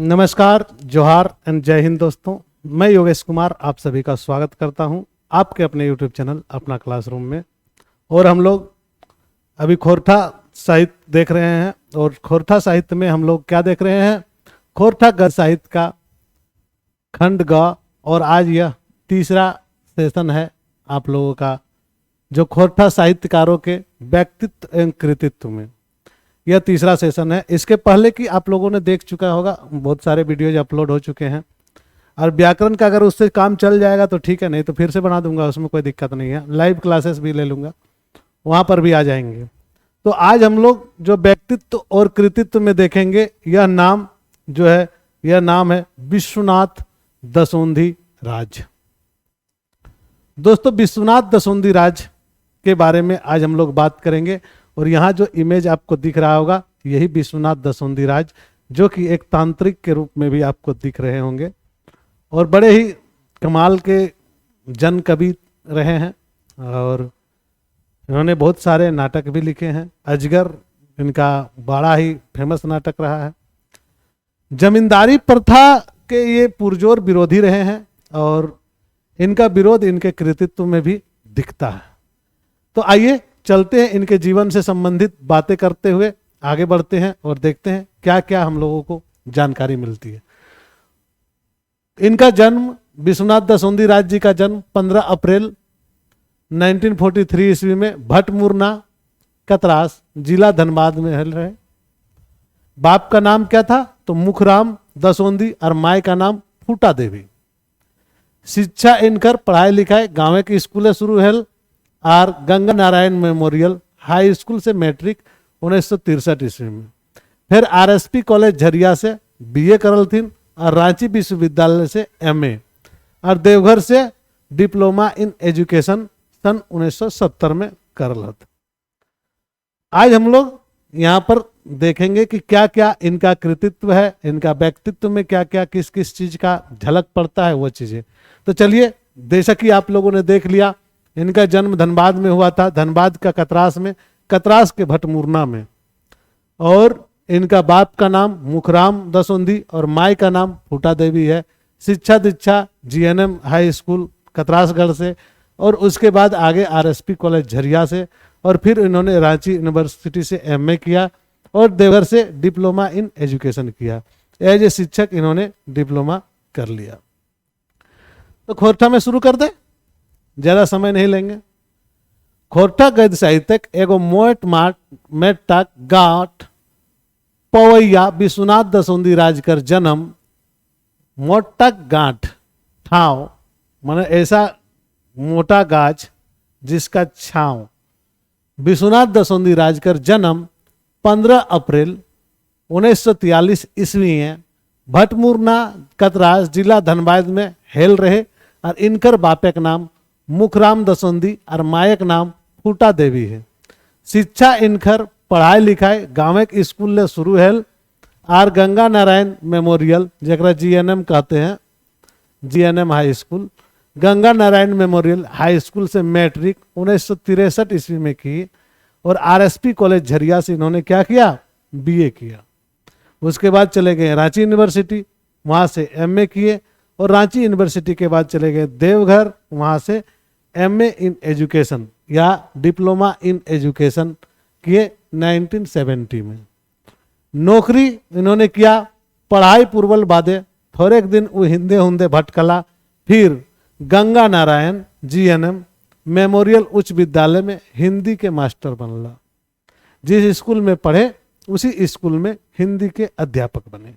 नमस्कार, जोहार एंड जय हिंद दोस्तों। मैं योगेश कुमार आप सभी का स्वागत करता हूं आपके अपने यूट्यूब चैनल अपना क्लासरूम में। और हम लोग अभी खोरठा साहित्य देख रहे हैं और खोरठा साहित्य में हम लोग क्या देख रहे हैं, खोरठा गद्य साहित्य का खंड ग। और आज यह तीसरा सेशन है आप लोगों का, जो खोरठा साहित्यकारों के व्यक्तित्व एवं कृतित्व में यह तीसरा सेशन है। इसके पहले की आप लोगों ने देख चुका होगा, बहुत सारे वीडियोज अपलोड हो चुके हैं। और व्याकरण का अगर उससे काम चल जाएगा तो ठीक है, नहीं तो फिर से बना दूंगा, उसमें कोई दिक्कत नहीं है। लाइव क्लासेस भी ले लूँगा, वहाँ पर भी आ जाएंगे। तो आज हम लोग जो व्यक्तित्व और कृतित्व में देखेंगे, यह नाम जो है, यह नाम है विश्वनाथ दसोंधी राज। दोस्तों, विश्वनाथ दसोंधी राज के बारे में आज हम लोग बात करेंगे। और यहाँ जो इमेज आपको दिख रहा होगा, यही विश्वनाथ दसोंधी राज, जो कि एक तांत्रिक के रूप में भी आपको दिख रहे होंगे और बड़े ही कमाल के जन कवि रहे हैं। और इन्होंने बहुत सारे नाटक भी लिखे हैं। अजगर इनका बड़ा ही फेमस नाटक रहा है। जमींदारी प्रथा के ये पुरजोर विरोधी रहे हैं और इनका विरोध इनके कृतित्व में भी दिखता है। तो आइए चलते हैं, इनके जीवन से संबंधित बातें करते हुए आगे बढ़ते हैं और देखते हैं क्या क्या हम लोगों को जानकारी मिलती है। इनका जन्म, विश्वनाथ दसोंधी राज जी का जन्म 15 अप्रैल 1943 ईस्वी में भटमुरना कतरास जिला धनबाद में हल रहे। बाप का नाम क्या था तो मुखराम दसोंधी और माई का नाम फूटा देवी। शिक्षा इनकर पढ़ाई लिखाई गाँव के स्कूल शुरू है और Ganga Narayan memorial high school से मैट्रिक 1963 ईस्वी में। फिर आरएसपी कॉलेज झरिया से बीए करल थी और रांची विश्वविद्यालय से एमए और देवघर से डिप्लोमा इन एजुकेशन सन 1970 में करल था। आज हम लोग यहाँ पर देखेंगे कि क्या क्या इनका कृतित्व है, इनका व्यक्तित्व में क्या क्या किस किस चीज का झलक पड़ता है वो चीजें। तो चलिए, जैसा कि आप लोगों ने देख लिया, इनका जन्म धनबाद में हुआ था, धनबाद का कतरास में, कतरास के भटमुरना में। और इनका बाप का नाम मुखराम दसोंधी और माई का नाम फूटा देवी है। शिक्षा दीक्षा जीएनएम हाई स्कूल कतरासगढ़ से और उसके बाद आगे आरएसपी कॉलेज झरिया से। और फिर इन्होंने रांची यूनिवर्सिटी से एमए किया और देवघर से डिप्लोमा इन एजुकेशन किया। एज ए शिक्षक इन्होंने डिप्लोमा कर लिया। तो खोरठा में शुरू कर दे, ज्यादा समय नहीं लेंगे। खोरठा गद्य साहित्यक एगो मोट माट मेटक गांठ पवैया विश्वनाथ दसोंधी राज कर जन्म मोटक गांठ ठाव, माने ऐसा मोटा गाछ जिसका छांव। विश्वनाथ दसोंधी राज कर जन्म 15 अप्रैल 1943 ईस्वी में भटमुरना कतरास जिला धनबाद में हेल रहे। और इनकर बापे का नाम मुखराम दसोंधी और मायक नाम फूटा देवी है। शिक्षा इनकर पढ़ाई लिखाई गाँव के स्कूल ले शुरू है और गंगा नारायण मेमोरियल, जरा जीएनएम कहते हैं, GNM high school, Ganga Narayan memorial high school से मैट्रिक 1963 ईस्वी में की। और आरएसपी कॉलेज झरिया से इन्होंने क्या किया, बीए किया। उसके बाद चले गए रांची यूनिवर्सिटी, वहाँ से एमए किए। और रांची यूनिवर्सिटी के बाद चले गए देवघर, वहाँ से एमए इन एजुकेशन या डिप्लोमा इन एजुकेशन किए 1970 में। नौकरी इन्होंने किया पढ़ाई पूर्वल बादे, थोड़े एक दिन वो हिंदे हुंदे भटकला। फिर गंगा नारायण जीएनएम मेमोरियल उच्च विद्यालय में हिंदी के मास्टर बनला। जिस स्कूल में पढ़े उसी स्कूल में हिंदी के अध्यापक बने।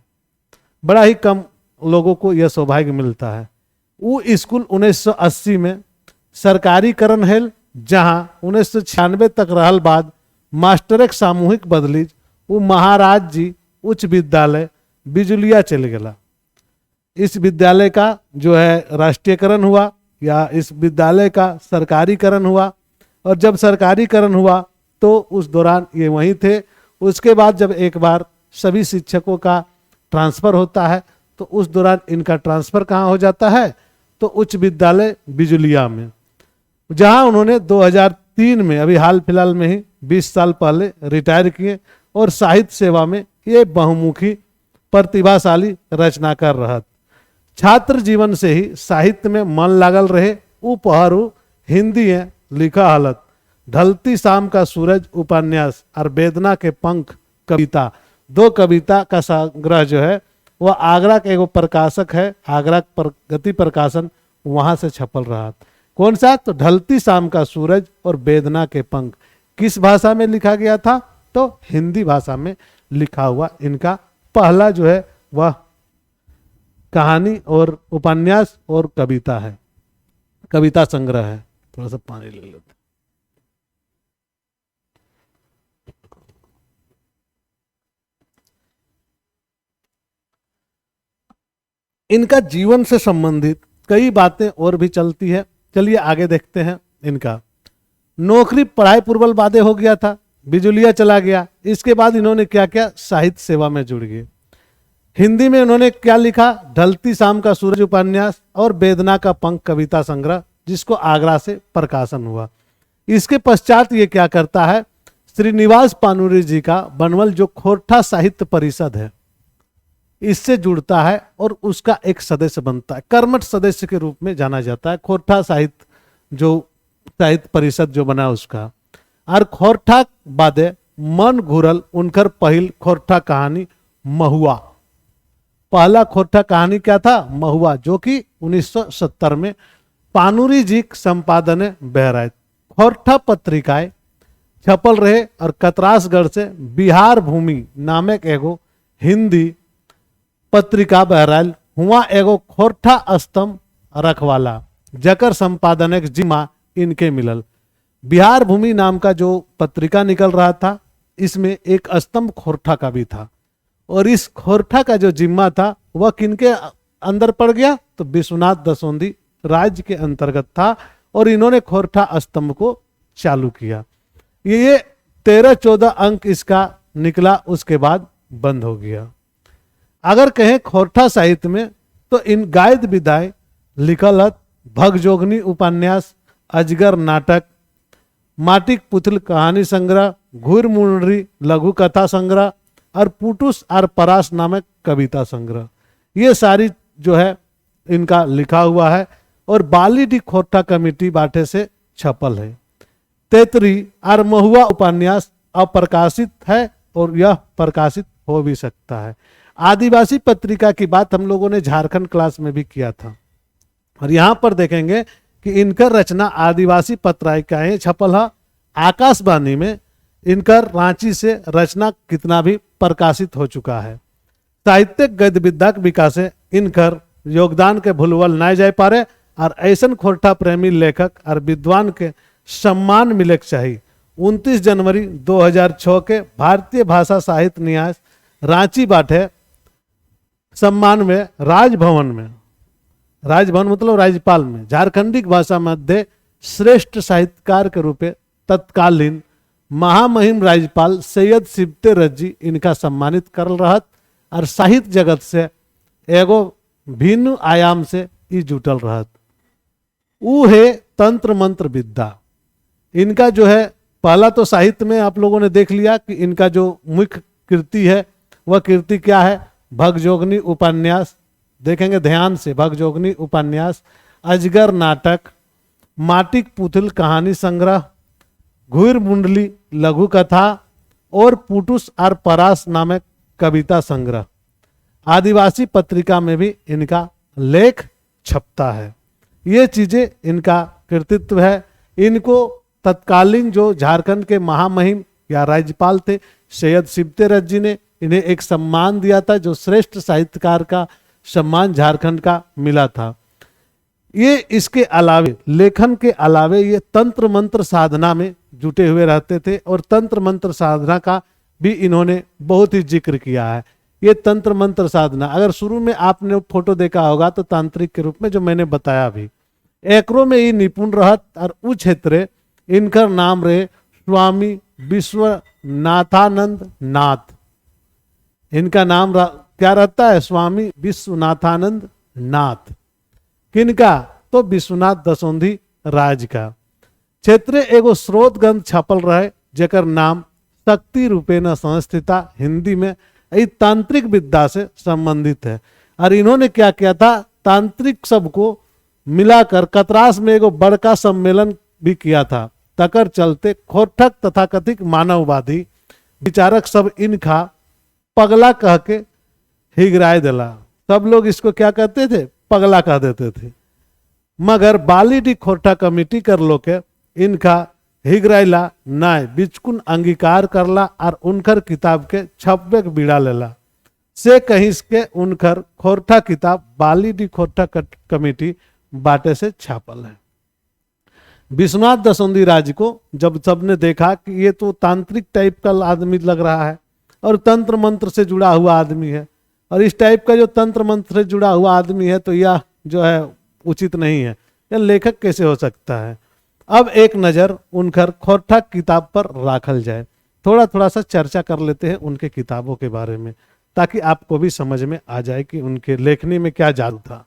बड़ा ही कम लोगों को यह सौभाग्य मिलता है। वो स्कूल 1980 में सरकारीकरण है, जहां 1996 तक रहल बाद मास्टर एक सामूहिक बदली वो महाराज जी उच्च विद्यालय बिजुलिया चले गया। इस विद्यालय का जो है राष्ट्रीयकरण हुआ या इस विद्यालय का सरकारीकरण हुआ। और जब सरकारीकरण हुआ तो उस दौरान ये वहीं थे। उसके बाद जब एक बार सभी शिक्षकों का ट्रांसफर होता है तो उस दौरान इनका ट्रांसफर कहाँ हो जाता है तो उच्च विद्यालय बिजुलिया में, जहां उन्होंने 2003 में, अभी हाल फिलहाल में ही 20 साल पहले रिटायर किए और साहित्य सेवा में ये बहुमुखी प्रतिभाशाली रचनाकार रहत। छात्र जीवन से ही साहित्य में मन लागल रहे। उपहरू हिंदी में लिखा हलत। ढलती शाम का सूरज उपन्यास और वेदना के पंख कविता, दो कविता का संग्रह जो है वह आगरा के एगो प्रकाशक है, आगरा प्रगति प्रकाशन, वहां से छपल रहा। कौन सा? तो ढलती शाम का सूरज और वेदना के पंख। किस भाषा में लिखा गया था? तो हिंदी भाषा में लिखा हुआ इनका पहला जो है वह कहानी और उपन्यास और कविता है, कविता संग्रह है। थोड़ा सा पानी ले लेते। इनका जीवन से संबंधित कई बातें और भी चलती है। चलिए आगे देखते हैं। इनका नौकरी पढ़ाई पूर्वल बाधे हो गया था, बिजुलिया चला गया। इसके बाद इन्होंने क्या किया? साहित्य सेवा में जुड़ गए। हिंदी में उन्होंने क्या लिखा? ढलती शाम का सूरज उपन्यास और वेदना का पंख कविता संग्रह, जिसको आगरा से प्रकाशन हुआ। इसके पश्चात ये क्या करता है? श्रीनिवास पानुरी जी का बनवल जो खोरठा साहित्य परिषद है, इससे जुड़ता है और उसका एक सदस्य बनता है। कर्मठ सदस्य के रूप में जाना जाता है। खोरठा साहित्य जो साहित्य परिषद जो बना उसका। और खोरठा बादे मन घुरल उनकर पहिल खोरठा कहानी महुआ। पहला खोरठा कहानी क्या था? महुआ, जो कि 1970 में पानुरी जी संपादन बहराए। खोरठा पत्रिकाएं छपल रहे और कतरासगढ़ से बिहार भूमि नामक एगो हिंदी पत्रिका बहराल हुआ एगो खोरठा स्तंभ रखवाला, जकर संपादन जिम्मा इनके मिलल। बिहार भूमि नाम का जो पत्रिका निकल रहा था, इसमें एक स्तंभ खोरठा का भी था। और इस खोरठा का जो जिम्मा था वह किनके अंदर पड़ गया? तो विश्वनाथ दसोंदी राज्य के अंतर्गत था। और इन्होंने खोरठा स्तंभ को चालू किया। ये 13-14 अंक इसका निकला, उसके बाद बंद हो गया। अगर कहें खोरठा साहित्य में तो इन गायद विदाय लिखलत भगजोगनी उपन्यास, अजगर नाटक, माटिक पुतल कहानी संग्रह, घुर मुंडरी लघु कथा संग्रह और पुटुस और परास नामक कविता संग्रह। ये सारी जो है इनका लिखा हुआ है और बालीडी खोरठा कमेटी बाटे से छपल है। तेतरी और महुआ उपन्यास अप्रकाशित है और यह प्रकाशित हो भी सकता है। आदिवासी पत्रिका की बात हम लोगों ने झारखंड क्लास में भी किया था। और यहाँ पर देखेंगे कि इनकर रचना आदिवासी पत्रिकाएं छपल है। आकाशवाणी में इनकर रांची से रचना कितना भी प्रकाशित हो चुका है। साहित्यिक गतिविधा के विकास से इनकर योगदान के भूलवल न जाए पारे और ऐसन खोरठा प्रेमी लेखक और विद्वान के सम्मान मिले चाहिए। 29 जनवरी 2006 के भारतीय भाषा साहित्य न्यास रांची बाटे सम्मान में राजभवन में, राजभवन मतलब राज्यपाल में, झारखंडी भाषा मध्य श्रेष्ठ साहित्यकार के रूप में तत्कालीन महामहिम राज्यपाल सैयद सिबते रज्जी इनका सम्मानित कर रहत। और साहित्य जगत से एगो भिन्न आयाम से ई जुटल रहत। ऊ है तंत्र मंत्र विद्या। इनका जो है पहला तो साहित्य में आप लोगों ने देख लिया कि इनका जो मुख्य कृति है वह कृति क्या है? भगजोगनी उपन्यास। देखेंगे ध्यान से, भगजोगनी उपन्यास, अजगर नाटक, माटिक पुतल कहानी संग्रह, घुर मुंडली लघु कथा और पुटुस और परास नामक कविता संग्रह। आदिवासी पत्रिका में भी इनका लेख छपता है। ये चीजें इनका कृतित्व है। इनको तत्कालीन जो झारखंड के महामहिम या राज्यपाल थे सैयद सिबते रज्जी ने इन्हें एक सम्मान दिया था, जो श्रेष्ठ साहित्यकार का सम्मान झारखंड का मिला था। ये इसके अलावे लेखन के अलावे ये तंत्र मंत्र साधना में जुटे हुए रहते थे और तंत्र मंत्र साधना का भी इन्होंने बहुत ही जिक्र किया है। ये तंत्र मंत्र साधना अगर शुरू में आपने फोटो देखा होगा तो तांत्रिक के रूप में जो मैंने बताया भी, एकरो में ये निपुण रहत। और उस क्षेत्र इनका नाम रहे स्वामी विश्वनाथानंद नाथ। इनका नाम क्या रहता है? स्वामी विश्वनाथानंद नाथ। किनका? तो विश्वनाथ दसोंधी राज का। क्षेत्र एगो स्रोत ग्रंथ छपल रहे जेकर नाम शक्ति रूपेण संस्थिता, हिंदी में ये तांत्रिक विद्या से संबंधित है। और इन्होंने क्या किया था, तांत्रिक सबको मिलाकर कतरास में एगो बड़का सम्मेलन भी किया था। तकर चलते खोरठक तथा कथित मानववादी विचारक सब इनका पगला कह के हिगराय दिला। सब लोग इसको क्या कहते थे, पगला कह देते थे। मगर बालीडी खोरठा कमेटी कर लो के इनका हिगराइला नाय बिचकुन अंगीकार करला और उनकर किताब के छपवे के बीड़ा लेला से कहीं के उनकर खोरठा किताब बालीडी खोरठा कमेटी बाटे से छापल है। विश्वनाथ दसोंदी राज को जब सबने देखा कि ये तो तांत्रिक टाइप का आदमी लग रहा है और तंत्र मंत्र से जुड़ा हुआ आदमी है, और इस टाइप का जो तंत्र मंत्र से जुड़ा हुआ आदमी है तो यह जो है उचित नहीं है, यह लेखक कैसे हो सकता है। अब एक नज़र उनकर खोरठा किताब पर राखल जाए। थोड़ा थोड़ा सा चर्चा कर लेते हैं उनके किताबों के बारे में, ताकि आपको भी समझ में आ जाए कि उनके लेखनी में क्या जादू था।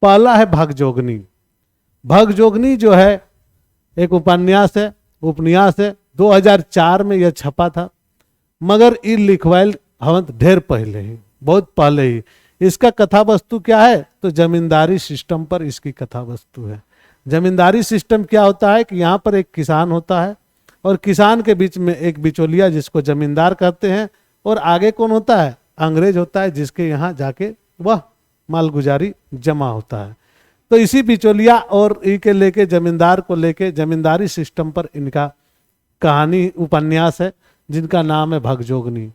पहला है भगजोगनी। भगजोगनी जो है एक उपन्यास है 2004 में यह छपा था, मगर ये लिखवाइल हवंत ढेर पहले ही, बहुत पहले ही। इसका कथा वस्तु क्या है, तो जमींदारी सिस्टम पर इसकी कथा वस्तु है। जमींदारी सिस्टम क्या होता है कि यहाँ पर एक किसान होता है और किसान के बीच में एक बिचौलिया जिसको जमींदार कहते हैं, और आगे कौन होता है, अंग्रेज होता है, जिसके यहाँ जाके वह मालगुजारी जमा होता है। तो इसी बिचौलिया और इनके लेके जमींदार को लेके जमींदारी सिस्टम पर इनका कहानी उपन्यास है, जिनका नाम है भगजोगनी।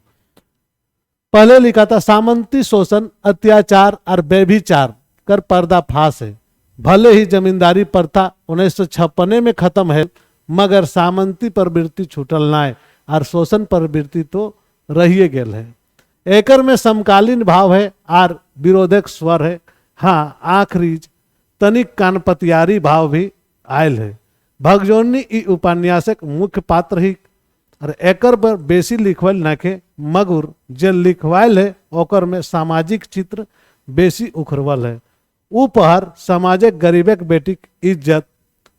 पहले लिखा था सामंती शोषण अत्याचार और व्यभिचार कर पर्दाफाश है। भले ही जमींदारी प्रथा 1956 में खत्म है, मगर सामंती प्रवृत्ति छूटल नाय और शोषण प्रवृत्ति तो रहिए गेल है। एकर में समकालीन भाव है और विरोधक स्वर है। हाँ, आखिरी तनिक कानपतियारी भाव भी आयल है। भगजोगनी ई उपन्यासक मुख्य पात्र ही और एकर पर बेसी लिखवाइल नाखे, मगर जे लिखवाइल है ओकर में सामाजिक चित्र बेसी उखरवल है। उपहर समाजक गरीबक बेटीक इज्जत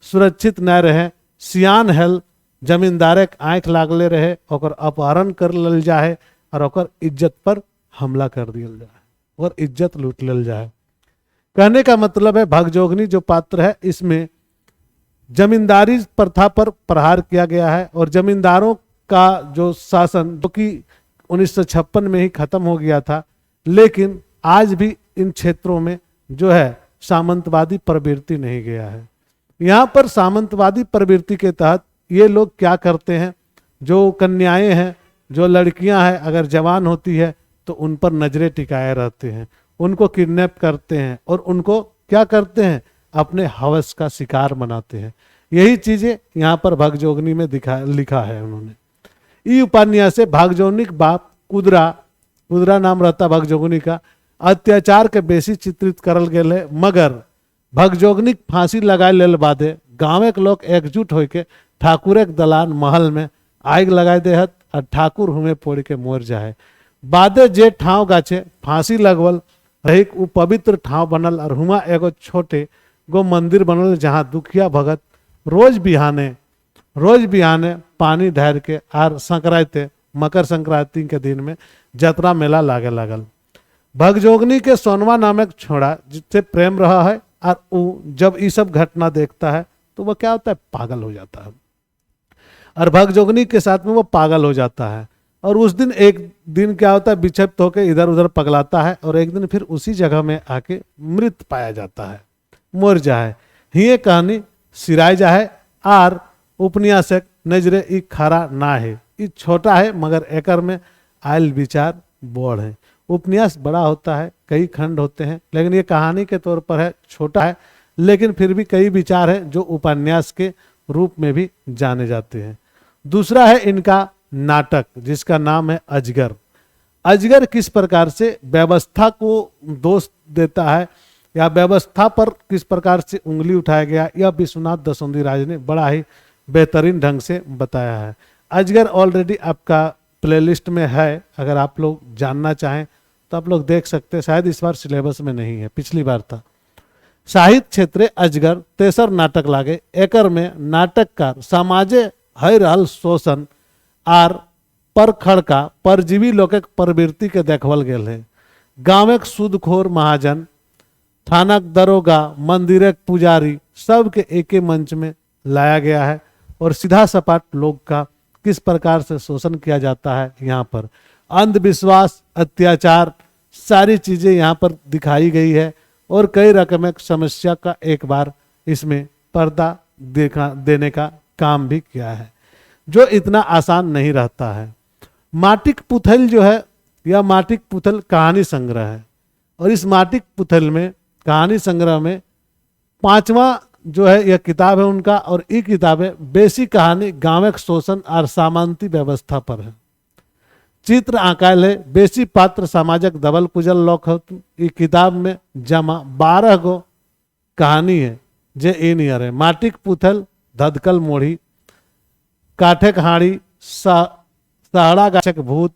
सुरक्षित न रहे, सियान हेल जमींदारक आंख लागले रहे, ओकर अपहरण कर लेल जाए और ओकर इज्जत पर हमला कर दिया जाए और इज्जत लूट लेल जाए। कहने का मतलब है भगजोगनी जो पात्र है इसमें जमींदारी प्रथा पर प्रहार किया गया है और जमींदारों का जो शासन जो कि 1956 में ही खत्म हो गया था, लेकिन आज भी इन क्षेत्रों में जो है सामंतवादी प्रवृत्ति नहीं गया है। यहाँ पर सामंतवादी प्रवृत्ति के तहत ये लोग क्या करते हैं, जो कन्याएं हैं, जो लड़कियां हैं, अगर जवान होती है तो उन पर नजरें टिकाए रहते हैं, उनको किडनैप करते हैं और उनको क्या करते हैं, अपने हवस का शिकार बनाते हैं। यही चीजें यहाँ पर भगजोगनी में लिखा है उन्होंने। ई उपन्यास से भगजोगनी बाप कुदरा नाम रहता भगजोगनी का, अत्याचार के बेसी चित्रित करल गेल है, मगर भगजोगनी फांसी लगाए लेल बादे गाँव के लोग एकजुट होके ठाकुर के दलान महल में आग लगाए देहत और ठाकुर हुए पोड़ के मोर जाए। बादे जे ठाव गाछे फांसी लगवल रही उ पवित्र ठाव बनल और हुआ एगो छोटे गो मंदिर बनल, जहाँ दुखिया भगत रोज बिहाने पानी ढार के आर संक्रांति मकर संक्रांति के दिन में जतरा मेला लागे लगल। भगजोगनी के सोनवा नामक छोड़ा जिससे प्रेम रहा है और वो जब ये सब घटना देखता है तो वह क्या होता है, पागल हो जाता है और भगजोगनी के साथ में वो पागल हो जाता है। और उस दिन एक दिन क्या होता है, विक्षिप्त होकर इधर उधर पगलाता है और एक दिन फिर उसी जगह में आके मृत पाया जाता है, मर जाए। ये कहानी सिराय जाए और उपन्यासक नजरे ई खरा ना है, ई छोटा है मगर एकर में आयल विचार बोड़ है। उपन्यास बड़ा होता है, कई खंड होते हैं, लेकिन ये कहानी के तौर पर है, छोटा है, लेकिन फिर भी कई विचार है जो उपन्यास के रूप में भी जाने जाते हैं। दूसरा है इनका नाटक जिसका नाम है अजगर। अजगर किस प्रकार से व्यवस्था को दोष देता है या व्यवस्था पर किस प्रकार से उंगली उठाया गया, यह विश्वनाथ दसोंदी राज ने बड़ा ही बेहतरीन ढंग से बताया है। अजगर ऑलरेडी आपका प्लेलिस्ट में है, अगर आप लोग जानना चाहें तो आप लोग देख सकते हैं। शायद इस बार सिलेबस में नहीं है, पिछली बार था। साहित्य क्षेत्र अजगर तेसर नाटक लागे। एकर में नाटककार समाजे है रहल शोषण आर पर खड़का परजीवी लोकक प्रवृत्ति के देखवल गेल है। गांवक सूदखोर महाजन, थानक दरोगा, मंदिरक पुजारी सबके एक ही मंच में लाया गया है और सीधा सपाट लोग का किस प्रकार से शोषण किया जाता है। यहाँ पर अंधविश्वास, अत्याचार, सारी चीजें यहाँ पर दिखाई गई है और कई रकम समस्या का एक बार इसमें पर्दा देने का काम भी किया है, जो इतना आसान नहीं रहता है। माटिक पुथल जो है, यह माटिक पुथल कहानी संग्रह है और इस माटिक पुथल में कहानी संग्रह में 5वां जो है यह किताब है उनका, और ये किताबें बेसी कहानी गांवक शोषण और सामंती व्यवस्था पर है। चित्र आंकायल है, बेसी पात्र समाजक दबल कुजल लोक होत। ये किताब में जमा 12 गो कहानी है जे ए नियर है। माटिक पुथल, धदकल मोढ़ी, काठे कहाड़ी, सहड़ा गाछक भूत,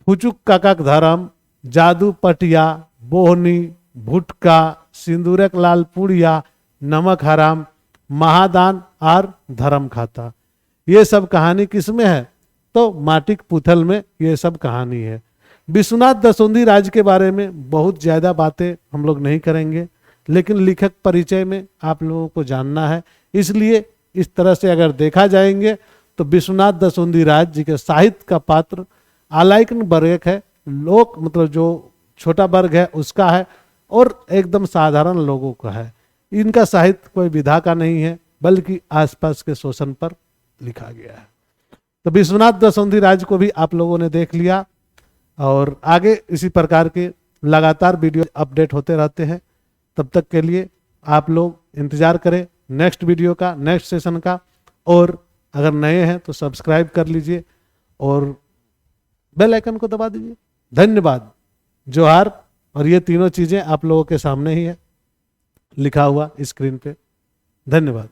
फुचुक काकाक धर्म, जादू पटिया, बोहनी, भुटका, सिंदूरक लाल पुड़िया, नमक हराम, महादान और धर्म खाता। ये सब कहानी किसमें है? तो माटिक पुथल में ये सब कहानी है। विश्वनाथ दसोंधी राज के बारे में बहुत ज़्यादा बातें हम लोग नहीं करेंगे, लेकिन लेखक परिचय में आप लोगों को जानना है, इसलिए इस तरह से अगर देखा जाएंगे तो विश्वनाथ दसोंधी राज जी के साहित्य का पात्र आलाइकन वर्ग है, लोक मतलब जो छोटा वर्ग है उसका है और एकदम साधारण लोगों का है। इनका साहित्य कोई विधा का नहीं है, बल्कि आसपास के शोषण पर लिखा गया है। तो विश्वनाथ दसोंधी राज को भी आप लोगों ने देख लिया और आगे इसी प्रकार के लगातार वीडियो अपडेट होते रहते हैं। तब तक के लिए आप लोग इंतजार करें नेक्स्ट वीडियो का, नेक्स्ट सेशन का, और अगर नए हैं तो सब्सक्राइब कर लीजिए और बेल आइकन को दबा दीजिए। धन्यवाद, जोहार। और ये तीनों चीज़ें आप लोगों के सामने ही है लिखा हुआ स्क्रीन पे। धन्यवाद।